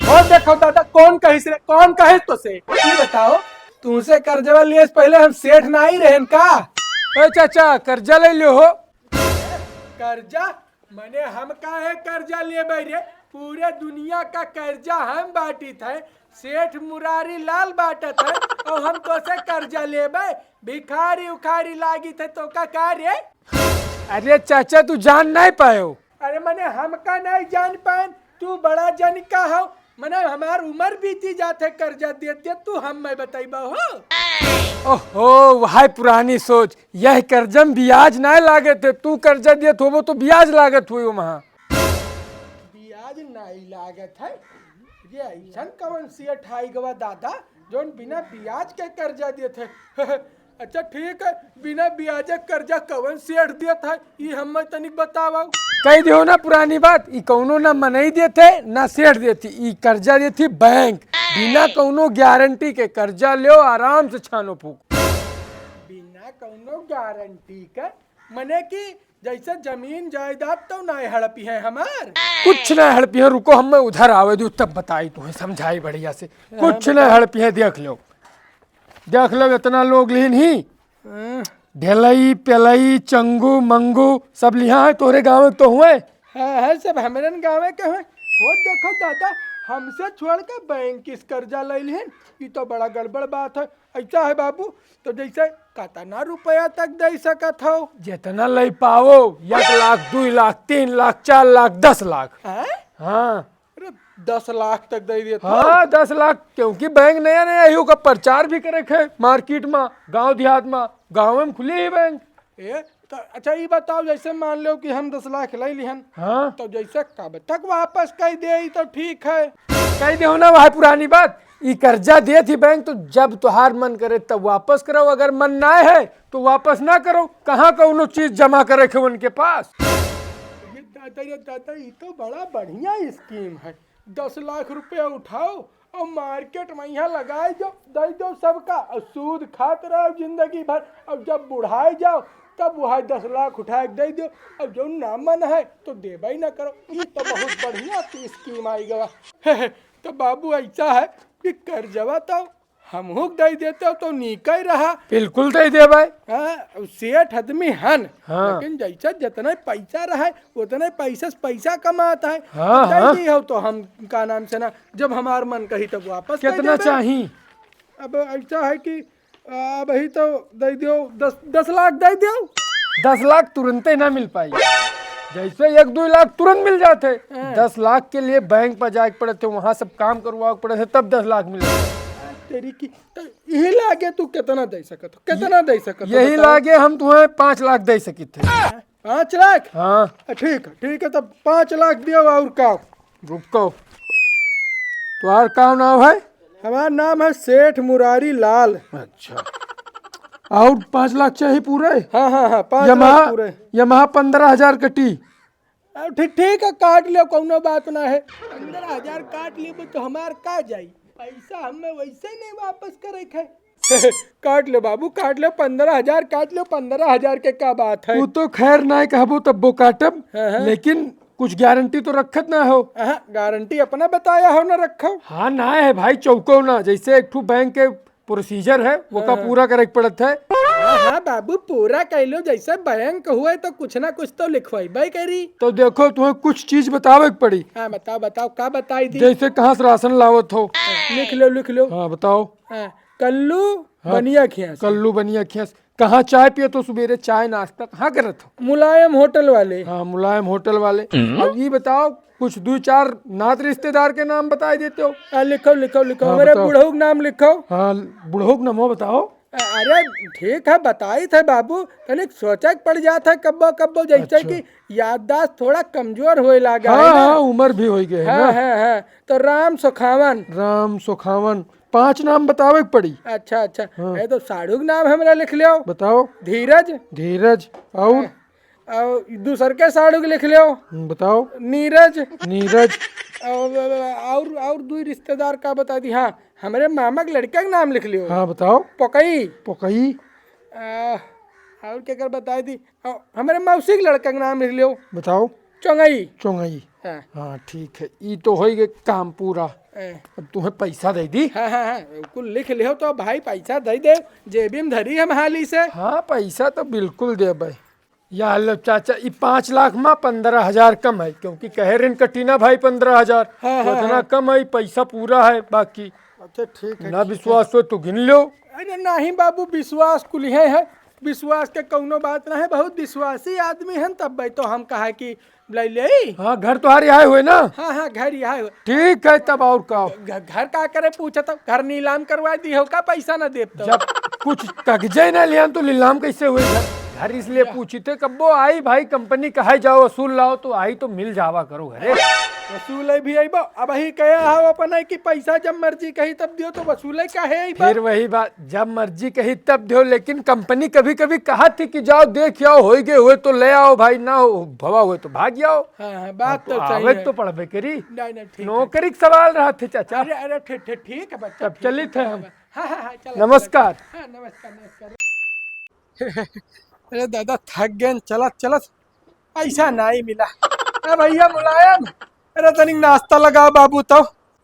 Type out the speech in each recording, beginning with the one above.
और देखो दादा कौन कहिस रे, कौन कहिस तो से ये बताओ, तुमसे कर्जवा लिए से पहले हम सेठ ना ही रहेन का? ए चाचा कर्जा ले लियो हो। कर्जा मने हम काहे कर्जा लिए रे? पूरे दुनिया का कर्जा हम बांटी थे, सेठ मुरारी लाल बांटत है और हम तो से कर्जा लेबे? भिखारी उखारी लागी थे तो का कार्य? अरे चाचा तू जान नहीं पायो। अरे मने हम का नहीं जान पान, तू बड़ा जन का हो, मने हमार उम्र बीती जाते कर्जा देते तू हम मैं बताइबा हो। ओहो वही पुरानी सोच, यह कर्जम ब्याज नहीं लागत है, तू कर्जा दियत हो तो ब्याज लागत हुई वहाँ। ब्याज नहीं लागत है? ये ऐसा कौन सी अठाई गवा दादा जोन बिना ब्याज के कर्जा देते है? अच्छा ठीक है, बिना ब्याज कर्जा कौन सेठ देता है ये हम तनिक बताओ। कही दियो ना पुरानी बात, ई कौनो ना मनई देते ना सेठ देती, ई कर्जा देती बैंक, बिना कौनो गारंटी के कर्जा लियो आराम से छानो फूक। बिना कौनो गारंटी के मने कि जैसे जमीन जायदाद तो नहीं हड़पी है हमार? कुछ न हड़पी है, रुको हम उधर आवे दू तब बताई तुम्हें समझाई बढ़िया से। कुछ न हड़पी है, देख लो देख लो इतना लोग लिहिन ही, ढेलई पेलई चंगू मंगू सब लिहा है तोरे गाँव में तो हुए। हाँ सब हमारे गाँव के हैं। वो देखो दादा हमसे छोड़ के बैंक किस कर्जा ले लिहन, ये तो बड़ा गड़बड़ बात है। ऐसा है बाबू तो जैसे कितना रुपया तक दे सकत हो? जितना ले पाओ, 1 लाख 2 लाख 3 लाख 4 लाख 10 लाख। हैं? हाँ अरे 10 लाख तक दे देता? हाँ 10 लाख, क्योंकि बैंक नया नया यू का प्रचार भी करे है मार्केट में, गांव देहात में, गाँव में खुली है बैंक। ए तो अच्छा ये बताओ, जैसे मान लो कि हम 10 लाख ले लिहन, हाँ तो जैसे कब तक वापस कर दे तो ठीक है? कह दे ना वह पुरानी बात, ये कर्जा दे थी बैंक तो जब तुहार मन करे तब वापस करो, अगर मन ना है तो वापस ना करो। कहाँ कौनो चीज जमा करे खे उनके पास। ये दादा ये तो बड़ा बढ़िया स्कीम है। 10 लाख रुपया उठाओ और मार्केट में यहाँ लगाए जाओ, दे दो सबका और सूद खाते रहो जिंदगी भर, और जब बुढ़ाए जाओ तब वह 10 लाख उठा के दे दो, और जो ना मन है तो देबा ही ना करो। ये तो बहुत बढ़िया स्कीम आई गवा। तो बाबू ऐसा है कि कर्जवा तो हम दे देते हो तो नीक ही रहा। बिल्कुल दे दे भाई। हाँ सेठ आदमी हन, हाँ। लेकिन जैसा जितना पैसा रहा उतना पैसा से पैसा कमाता है। हाँ, दे हाँ। दी हो तो हम का नाम से ना, जब हमार मन कही तब वापस कर कितना देबे। चाहिए? अब ऐसा है कि अब ही तो दे दियो, 10 लाख दे दियो। 10 लाख तुरंत ही ना मिल पाई, जैसे 1-2 लाख तुरंत मिल जाते। 10 लाख के लिए बैंक पर जाके पड़े थे, वहाँ सब काम करवा पड़े थे, तब 10 लाख मिले। तेरी की तो यही लागे तू कितना दे सकत हो? कितना दे सकत हो यही बताओ? लागे हम तुम्हें 5 लाख दे सकी थे। 5 लाख? हाँ ठीक है तब 5 लाख दियो। और का? रुको, तुम्हारा क्या नाम है? हमारा नाम है सेठ मुरारी लाल। अच्छा, और 5 लाख चाहिए पूरे? हाँ 5 यमहा लाख पूरे। यमहा 15,000 कटी। अब ठीक है काट लियो, कोनो बात ना है। 15,000 काट लियो तो हमार का जाई पैसा, हमें वैसे नहीं वापस करे खे। काट लो बाबू काट लो, 15,000 काट लो। 15,000 के क्या बात है? वो तो खैर ना कहबो तब वो काटब, हाँ। लेकिन कुछ गारंटी तो रखत ना हो। गारंटी अपना बताया हो ना रखो। हाँ ना है भाई, चौको ना, जैसे एक ठू बैंक के प्रोसीजर है वो का पूरा करे पड़त है। हाँ बाबू पूरा कह लो, जैसे बैंक हुए तो कुछ ना कुछ तो लिखवाई करी। तो देखो तुम्हें कुछ चीज बतावे पड़ी। हाँ बताओ क्या बताई थी? जैसे कहाँ से राशन लावत हो। लिख लो। हाँ बताओ। कल्लू बनिया खियास। कल्लू बनिया खियास। कहाँ चाय पिए तो सवेरे चाय नाश्ता कहाँ करत हो? मुलायम होटल वाले। हाँ मुलायम होटल वाले। अब ये बताओ कुछ 2-4 नात रिश्तेदार के नाम बता देते हो? लिखो हाँ, मेरे बताओ। बुढ़ऊ के नाम लिखो। हाँ बुढ़ोक नमो बताओ। अरे ठीक है बताई थे बाबू, तनिक सोचा पड़ जाता है कब्बो जैसे अच्छा। कि याददाश्त थोड़ा कमजोर होए लगा है हाँ ना। हाँ उम्र भी हो गई है ना। हाँ तो राम सुखावन। राम सुखावन। 5 नाम बतावे पड़ी। अच्छा ये तो साढ़ू के नाम हमरा लिख लियो। बताओ। धीरज। धीरज। और दूसर के साढ़ू के लिख लियो। बताओ। नीरज। नीरज। और 2 रिश्तेदार का बता दी। हाँ हमारे मामा के लड़का का नाम लिख लियो। हाँ बताओ। पकई। पोकई। और क्या कर बताई थी? हमारे मौसी के लड़का का नाम लिख लियो। बताओ। चौंगई। चोंगई। हाँ। हाँ ठीक है, ये तो हो गए काम पूरा। अब तुम्हें पैसा दे दी। हाँ हाँ हाँ कुल लिख लियो तो भाई पैसा दे दे, जेबी में धरी हम हाली से। हाँ पैसा तो बिल्कुल दे भाई। या लो चाचा, ये 5 लाख में 15,000 कम है, क्योंकि कहे रिन कटीना भाई 15,000। हाँ, हाँ, उतना हाँ। कम है, पैसा पूरा है बाकी। अच्छा ठीक है। ना विश्वास हो तो गिन लो। अरे नहीं बाबू, विश्वास कुल है, विश्वास के कौनो बात ना है, बहुत विश्वासी आदमी है, तब भाई तो हम कहा कि ले ले। हाँ घर तुम्हारे आए हुए ना। हाँ हाँ घर यहाँ है। ठीक है तब और का। घर का करे पूछा तो घर नीलाम करवा दी हो का, पैसा ना दे तो। जब कुछ कागजे ना लिया तो नीलाम कैसे हुए घर? घर इसलिए पूछी थे कब्बो आई भाई कंपनी कहे जाओ वसूल लाओ, तो आई तो मिल जावा करो घरे। वसूल भी आई अब ही कहा हो अपन है कि पैसा जब मर्जी कही तब दियो, तो वसूल कहे फिर वही बात, जब मर्जी कही तब दो, लेकिन कंपनी कभी कभी कहा थी कि जाओ देख आओ, हो गए हुए तो ले आओ भाई, ना हो भवा हुए तो भाग जाओ। हाँ हाँ बात तो सही आवे है। तो पढ़बे करी। नहीं नहीं ठीक है। नौकरी का सवाल रहा थे चाचा। अरे अरे ठीक है बच्चा। तब चली थे हम। हाँ हाँ हाँ चलो। नमस्कार। हाँ नमस्कार नमस्कार। अरे दादा थक गए, चलत चलत पैसा नहीं मिला। अरे भैया मुलायम, अरे तनिक नाश्ता लगाओ बाबू तो।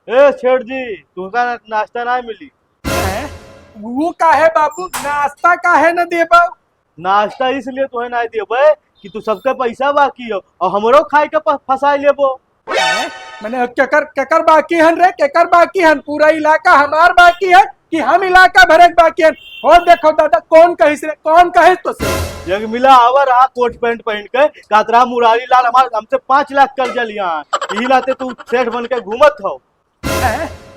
ए सेठ जी, तुमका नाश्ता ना मिली। हैं? वो का है बाबू, नाश्ता का है न दे पाओ। नाश्ता इसलिए तुम्हें ना देबे कि तू सबके पैसा बाकी हो और हमरो खाए के फंसा लेबो। मैंने केकर केकर बाकी हन रे, केकर बाकी हन? पूरा इलाका हमार बाकी है कि हम इलाका भरे के बाकी हन? और देखो दादा कौन कहिस रे, कौन कहिस तो से? एक मिला आवर आ कोट पैंट पहन के कातरा मुरारी लाल हमार हमसे 5 लाख कर्जा लिया। यही लाते तू सेठ बन के घूमत हो।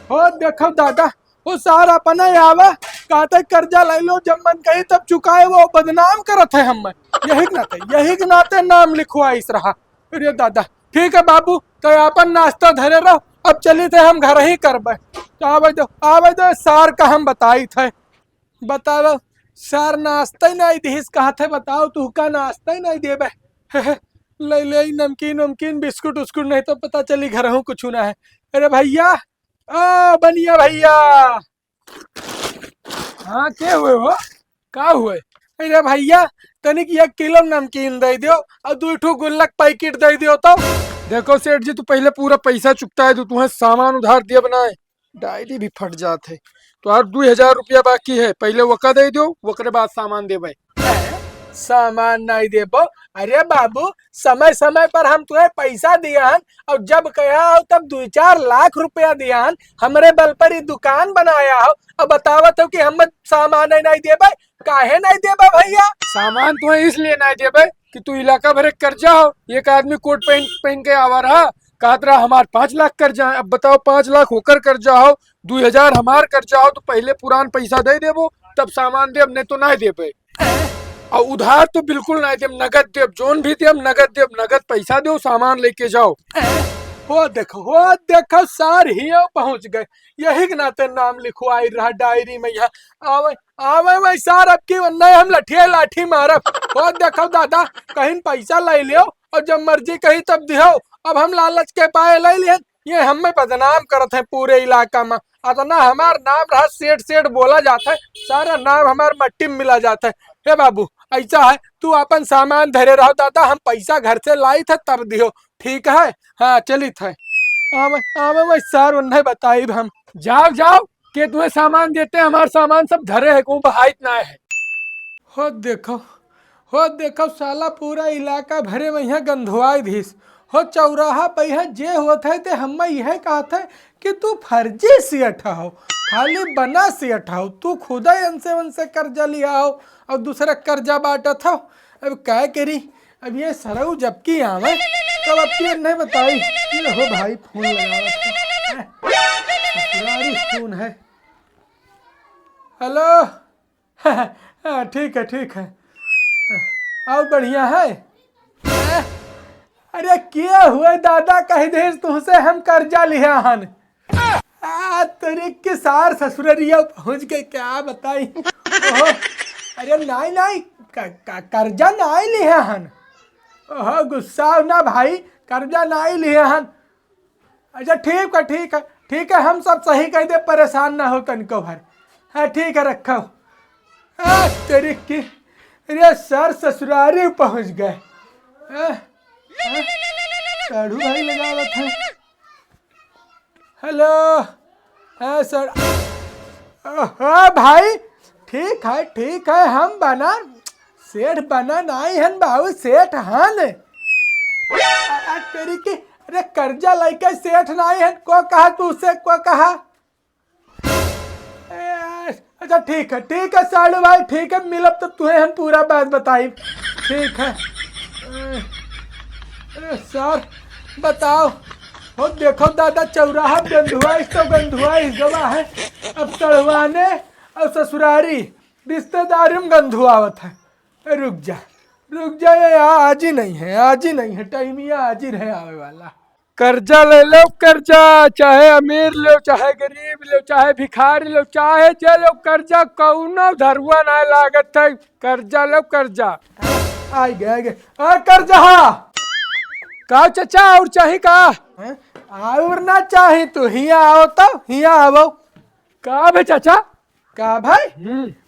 हो देखो दादा, वो सारा अपना आवा कहते कर्जा ले लो, जब मन कही तब चुकाए, वो बदनाम करत है हम। यही के नाते नाम लिखवाइस रहा। अरे दादा ठीक है बाबू, तो अपन नाश्ता धरे रहो, अब चली थे हम घर ही करबे। तो आवे दो सार का हम बताई थे। बताओ सार नाश्ता ही नहीं दीस कहा थे, बताओ तू का नाश्ता ही नहीं देबे। ले ले नमकीन नमकीन बिस्कुट उस्कुट, नहीं तो पता चली घर हूँ कुछ ना है। अरे भैया, आ बनिया भैया। हाँ क्या हुए हो? का हुए? अरे भैया तनिक 1 किलो नमकीन दे दियो और 2 गुल्लक पैकेट दे दियो तो। देखो सेठ जी, तू पहले पूरा पैसा चुकता है तो तुम्हें सामान उधार दिया बनाए, डायरी भी फट जाते। तो और 2,000 रुपया बाकी है, पहले वका दे दो, वकरे बाद सामान दे भाई। सामान नहीं देबो? अरे बाबू समय समय पर हम तुम्हें पैसा दिया हन, और जब कहा हो तब 2-4 लाख रुपया दिया हन, हमरे बल पर ही दुकान बनाया हो, और बतावत हो कि हम सामान नहीं देबे। काहे नहीं देबे भैया? सामान तुम्हें इसलिए नहीं देबे कि तू इलाका भरे कर्जा हो। एक आदमी कोट पहन पहन के आवा रहा, कहत रहा हमार 5 लाख कर्जा है। अब बताओ 5 लाख होकर कर्जा हो, 2,000 हमार कर्जा हो, तो पहले पुरान पैसा दे देबो तब सामान देब, नहीं तो नहीं देबे। और उधार तो बिल्कुल नहीं देब, नगद देब, जोन भी देब नगद देब, नगद पैसा दो सामान लेके जाओ। हो देखो सार ही पहुंच गए, यही के नाते नाम लिखवाई रहा डायरी में। यहाँ आवे आवे मैं सार, अब की नहीं हम लाठी मारब। हो देखो दादा कहीं पैसा ले लियो और जब मर्जी कही तब दियो। अब हम लालच के पाए ले लिए, ये हमें बदनाम करत है पूरे इलाका में। अतना हमार नाम रहा, सेठ सेठ बोला जाता है, सारा नाम हमार मट्टी में मिला जाता है। हे बाबू ऐसा है, तू अपन सामान धरे रहो दादा, हम पैसा घर से लाई थे तब दियो, ठीक है? हाँ चली थे। आवे मैं सार उन्हें बताई हम। जाओ जाओ के तुम्हें सामान देते हैं, हमार सामान सब धरे है, को बहाइत ना है। हो देखो साला पूरा इलाका भरे में यहाँ गंधुआई धीस। हो चौराहा पे है जे होता है, ते हम यह कहते कि तू फर्जी सेठ हो, खाली बना सेठ हो, तू खुदा इनसे उनसे कर्जा लिया हो और दूसरा कर्जा बांटत हो। अब क्या करी, अब ये सरऊ जबकि आवे तब अब की नहीं बताई। ये हो भाई फोन लगा फोन है। हेलो। हाँ ठीक है। और बढ़िया है। अरे क्या हुए दादा, कह दे तुमसे हम कर्जा लिया हन। तेरे के सार ससुररिया पहुंच गए, क्या बताई। अरे नहीं कर्जा नहीं लिया हन। ओहो गुस्सा ना भाई, कर्जा नहीं लिया हन। अच्छा ठीक है हम सब सही कह दे, परेशान ना हो तनिको भर। हाँ ठीक है रखो। तेरे की अरे सर ससुरारी पहुंच गए। साढ़ू भाई लगावत है। हेलो। हाँ सर। हाँ भाई, ठीक है, हम बना सेठ बना नहीं हन बाबू, सेठ हन। तेरी की अरे कर्जा लेके सेठ नहीं है, को कहा तू से को कहा? अच्छा ठीक है साड़ू भाई, ठीक है, मिलब तो तुम्हें हम पूरा बात बताई। ठीक है। सर बताओ। हो देखो दादा, चौराहा गंधुआ तो गंधुआ गवा है। अब सड़वाने और ससुरारी रिश्तेदारी में गंधुआवत है। रुक जा ये आज ही नहीं है टाइमिया आज ही रहे आवे वाला। कर्जा ले लो कर्जा, चाहे अमीर लो चाहे गरीब लो चाहे भिखारी लो चाहे जे लो, कर्जा कौनो धरुआ ना लागत है। कर्जा लो कर्जा। आ गए कर्जा। का चाचा और चाहे का? और ना चाहे तो हिया आओ, तो हिया आओ। का भे चाचा? का भाई?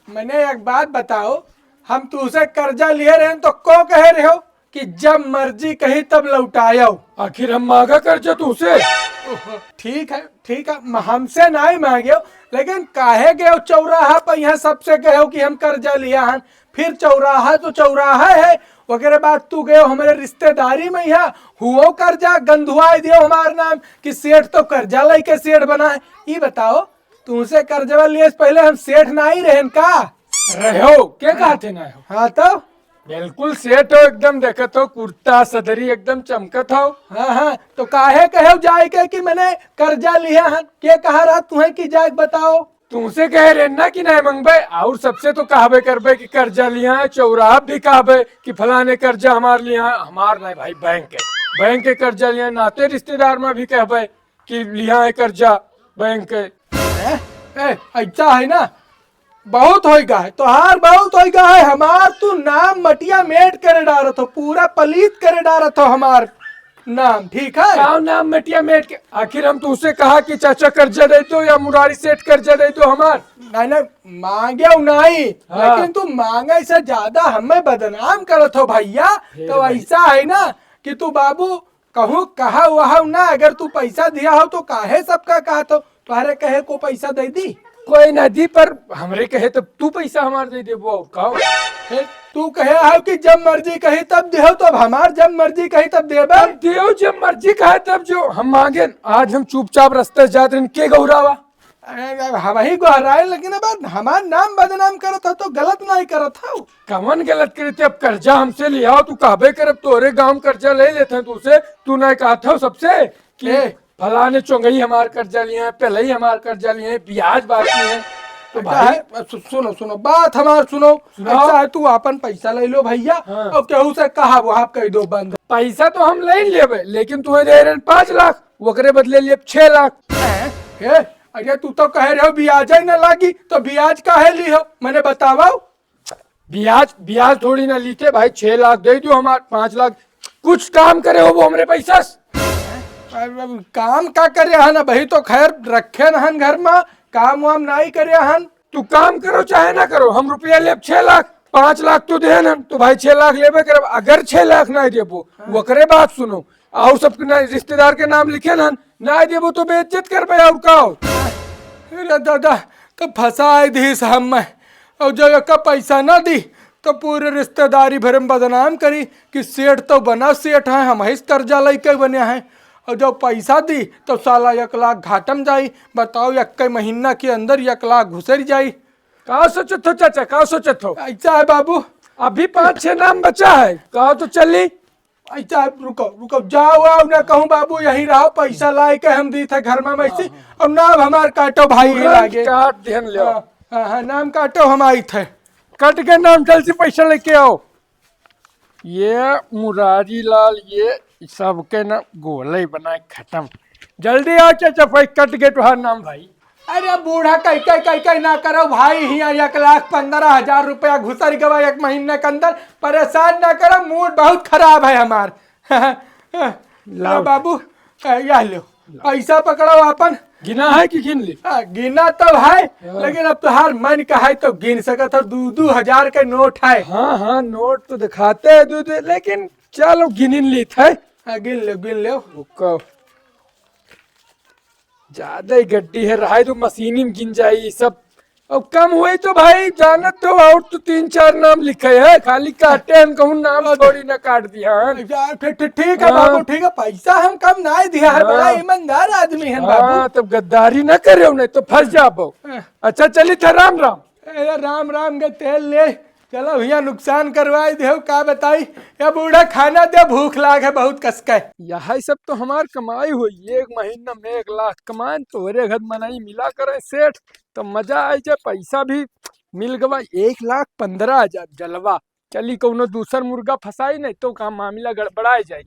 मैंने एक बात बताओ, हम तुझसे कर्जा लिए रहे तो को कह रहे हो कि जब मर्जी कही तब लौटाओ। आखिर हम मांगा कर्जा तुझसे? ठीक है, हमसे नहीं मांगे, लेकिन काहे गए चौराहा पर यहाँ सबसे कहो कि हम कर्जा लिया हन। फिर चौराहा तो चौराहा है, वगैरह बात तू गए हमारे रिश्तेदारी में यहाँ हुओ कर्जा गंधुआ दियो हमार नाम कि सेठ तो कर्जा लेके सेठ बना है। ये बताओ, तुमसे कर्जा लिए पहले हम सेठ ना ही रहन का? रहो क्या कहते ना हो? हाँ तो बिल्कुल सेठ हो, एकदम देखत हो, कुर्ता सदरी एकदम चमकत हो। हाँ, तो काहे कहो जाए के कि मैंने कर्जा लिया है? क्या कहा रहा तुम्हें कि जाए बताओ? तुमसे कह रहे ना कि नहीं मंगबे, और सबसे तो कहबे करबे कि कर्जा लिया है। चौराहा भी कहबे कि फलाने कर्जा हमार लिया है। हमार नहीं भाई, बैंक के कर्जा लिया है। नाते रिश्तेदार में भी कहबे कि लिया है कर्जा बैंक के। ऐसा है ना, बहुत होगा है तोहार, बहुत होगा है हमार। तू नाम मटिया मेट करे डारत हो, पूरा पलीत करे डारत हो हमार नाम। ठीक है, क्या नाम मटिया मेट के? आखिर हम तुझसे कहा कि चाचा कर्जा दे दो या मुरारी सेठ कर्जा दे दो हमार? नहीं मांगे नहीं, लेकिन तू मांगे से ज्यादा हमें बदनाम करत हो भैया। तो ऐसा है ना कि तू बाबू कहूँ कहा वहा ना, अगर तू पैसा दिया हो तो काहे सबका कहा तो तुम्हारे कहे को पैसा दे दी? कोई ना दी, पर हमरे कहे तब तू पैसा हमार दे दे। वो कहो तू कहे हो कि जब मर्जी कही तब देहो, तो हमार जब मर्जी कही तब देबे। देव जब मर्जी कहे तब जो हम मांगे। आज हम चुपचाप रास्ते से जाते के गौरावा हम ही गहराए, लेकिन अब हमार नाम बदनाम करत हो तो गलत नहीं करत हो। कमन गलत करते? अब कर्जा हमसे लिया तू कहबे कर, तोरे गांव कर्जा ले लेते हैं तुझसे। तू नहीं कहा था सबसे कि फलाने चौंगई हमार कर्जा लिए हैं, पहले ही हमार कर्जा लिए हैं, ब्याज बाकी है। तो भाई सुनो बात हमार सुनो। ऐसा है, तू अपन पैसा ले लो भैया। हाँ। और केहू से कहा वो आप कह दो बंद। पैसा तो हम ले लेबे, लेकिन तुम्हें दे रहे 5 लाख, वकरे बदले लिए 6 लाख। अरे तू तो कह रहे हो ब्याज ही न लागी, तो ब्याज काहे ली हो मैंने बतावा? ब्याज थोड़ी ना ली थे भाई। 6 लाख दे दो, हमारे 5 लाख। कुछ काम करे हो वो हमरे पैसा। काम का करे हन भाई? तो खैर रखे न घर में, काम वाम नहीं करे हन। तू काम करो चाहे ना करो, हम रुपया ले 6 लाख, 5 लाख तो दे न, तो भाई 6 लाख लेबे कर। अगर 6 लाख नहीं देबो, वकरे बात सुनो, और सब रिश्तेदार के नाम लिखे न, नहीं देबो तो बेइज्जत करबे। और का अरे दादा, तो फंसाए दीस हम में, और जो एक पैसा ना दी तो पूरे रिश्तेदारी भर में बदनाम करी कि सेठ तो बना सेठ है, हम ही कर्जा लेके बने हैं। और जब पैसा दी तो साला 1 लाख घाटम जाई। बताओ, 1 महीना के अंदर 1 लाख घुसर जाई। का सोचत हो चाचा, का सोचत हो? ऐसा है बाबू, अभी 5-6 नाम बचा है, कहो तो चली। ऐसा रुको जाओ आओ ना कहूँ बाबू, यही रहो, पैसा लाए के हम दी थे घर में वैसे। और नाम हमार काटो भाई ही लागे। काट ध्यान लो। हाँ, नाम काटो, हम आई थे। कट के नाम चल से पैसा लेके आओ। ये मुरारी लाल, ये सबके ना गोले बनाए खत्म। जल्दी आओ चाचा, भाई कट गए तुहार नाम भाई। अरे बूढ़ा कई ना करो भाई, यहाँ 1,15,000 रुपया घुसर गवा 1 महीने के अंदर। परेशान ना करो, मूड बहुत खराब है हमार। ला बाबू, यह लो पैसा पकड़ो अपन। गिना है कि गिन ली? गिना तो है, लेकिन अब तुहार मन का है तो गिन सकत हो। 2-2 हजार के नोट है। हाँ, नोट तो दिखाते है 2-2, लेकिन चलो गिन ली थे। गिन लो। रुको, ज्यादा ही गड्डी है, रहा तो मशीनी में गिन जाई सब। अब कम हुई तो भाई जानत तो, और तो 3-4 नाम लिखे है, खाली काटे हम कहूँ नाम थोड़ी ना काट दिया हन। यार ठीक है बाबू, ठीक है, पैसा हम कम ना दिया है, बड़ा ईमानदार आदमी है बाबू। हाँ तब गद्दारी ना करे, नहीं तो फंस जाबो। अच्छा चली था, राम राम। अरे राम राम के तेल ले चलो भैया, नुकसान करवाई दे का बताई, या बूढ़ा खाना दे, भूख लाग है बहुत कसके। यही सब तो हमार कमाई हुई, एक महीना में 1 लाख कमान, तोहरे घर मनाई मिला करे सेठ तो मजा आई जाए, पैसा भी मिल गवा। 1,15,000 जलवा। चली कोनो दूसर मुर्गा फंसाई नहीं तो काम मामला गड़बड़ाई जाई।